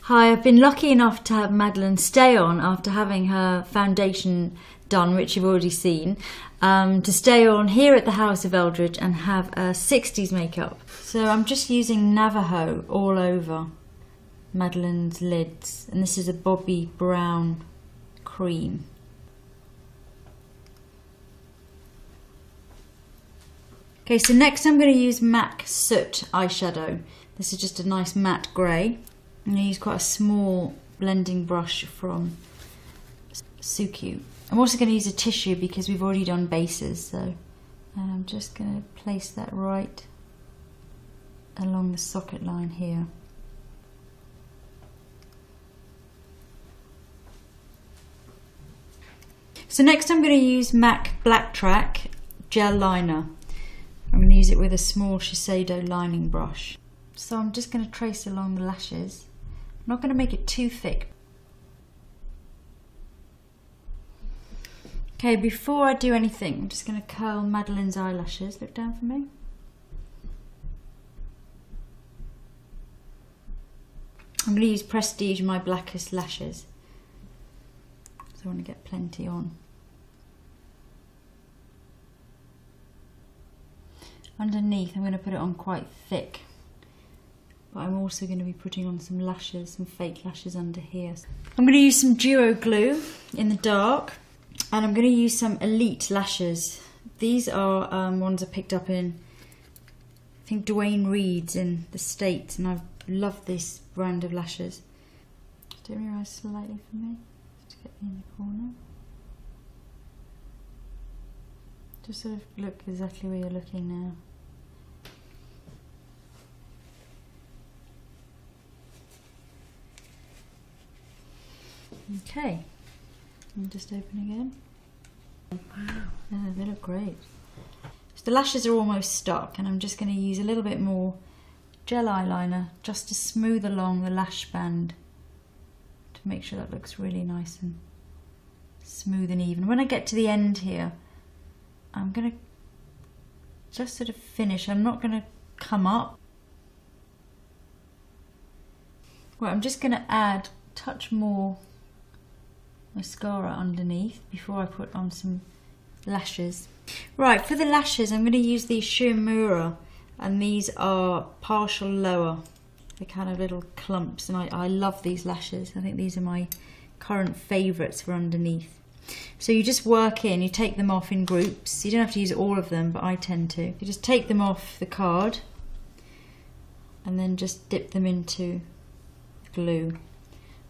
Hi, I've been lucky enough to have Madeline stay on after having her foundation done, which you've already seen, to stay on here at the House of Eldridge and have a 60s makeup. So I'm just using Navajo all over Madeline's lids, and this is a Bobbi Brown cream. Okay, so next I'm going to use MAC Soot eyeshadow. This is just a nice matte grey. I'm going to use quite a small blending brush from Suku. I'm also going to use a tissue because we've already done bases, so and I'm just going to place that right along the socket line here. So next I'm going to use MAC Black Track gel liner. I'm going to use it with a small Shiseido lining brush. So I'm just going to trace along the lashes. I'm not going to make it too thick. Okay, before I do anything, I'm just going to curl Madeline's eyelashes. Look down for me. I'm going to use Prestige My Blackest Lashes. So I want to get plenty on. Underneath, I'm going to put it on quite thick. But I'm also going to be putting on some lashes, some fake lashes under here. I'm going to use some duo glue in the dark, and I'm going to use some Elite lashes. These are ones I picked up in, I think, Dwayne Reed's in the States, and I love this brand of lashes. Just open your eyes slightly for me, just to get in the corner. Just sort of look exactly where you're looking now. Okay, and just open again. Wow, yeah, they look great. So the lashes are almost stuck, and I'm just going to use a little bit more gel eyeliner just to smooth along the lash band to make sure that looks really nice and smooth and even. When I get to the end here, I'm going to just sort of finish. I'm not going to come up. Well, I'm just going to add a touch more mascara underneath before I put on some lashes. Right, for the lashes I'm going to use these Shimura, and these are partial lower. They're kind of little clumps, and I love these lashes. I think these are my current favourites for underneath. So you just work in, you take them off in groups. You don't have to use all of them, but I tend to. You just take them off the card and then just dip them into glue.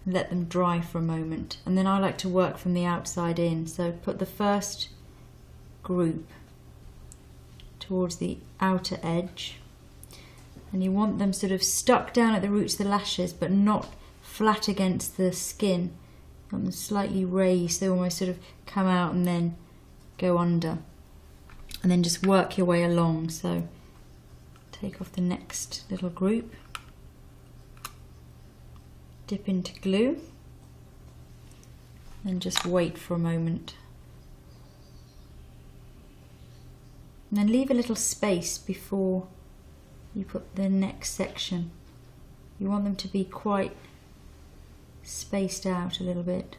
Let them dry for a moment, and then I like to work from the outside in. So put the first group towards the outer edge, and you want them sort of stuck down at the roots of the lashes but not flat against the skin. You want them slightly raised, they almost sort of come out and then go under, and then just work your way along. So take off the next little group, dip into glue, and just wait for a moment. And then leave a little space before you put the next section. You want them to be quite spaced out a little bit.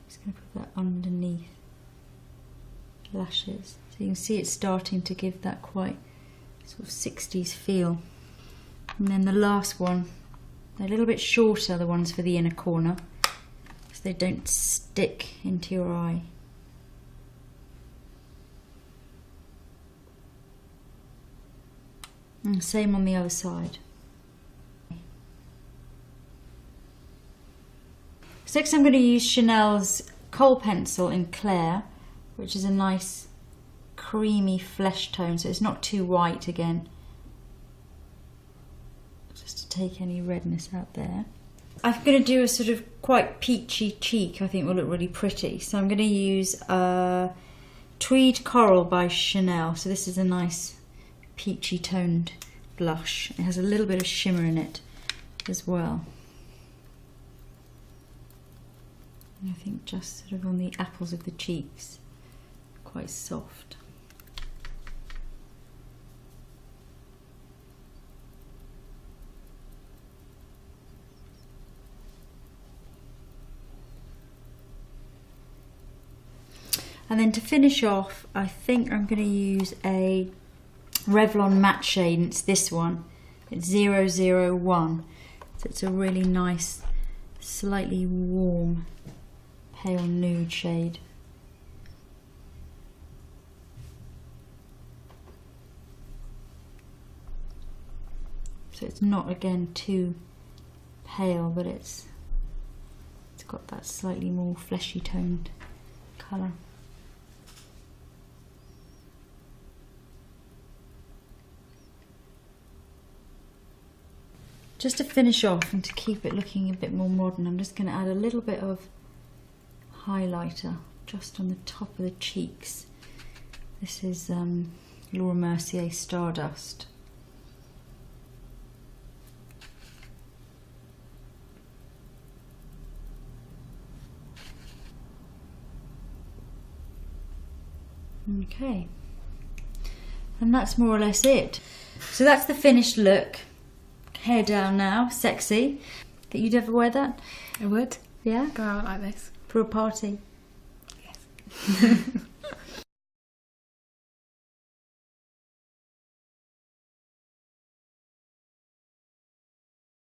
Just going to put that underneath the lashes. So you can see it's starting to give that quite sort of 60s feel. And then the last one, they're a little bit shorter, the ones for the inner corner, so they don't stick into your eye. And same on the other side. So next I'm going to use Chanel's Kohl Pencil in Clair, which is a nice creamy flesh tone, so it's not too white again. Just to take any redness out there. I'm going to do a sort of quite peachy cheek. I think will look really pretty. So I'm going to use Tweed Coral by Chanel. So this is a nice peachy toned blush. It has a little bit of shimmer in it as well. And I think just sort of on the apples of the cheeks, quite soft. And then to finish off, I think I'm going to use a Revlon matte shade, and it's this one. It's 001. So it's a really nice, slightly warm, pale nude shade. So it's not, again, too pale, but it's got that slightly more fleshy toned colour. Just to finish off and to keep it looking a bit more modern, I'm just going to add a little bit of highlighter just on the top of the cheeks. This is Laura Mercier Stardust. Okay, and that's more or less it. So that's the finished look. Hair down now, sexy. Think you'd ever wear that? I would. Yeah? Go out like this. For a party? Yes.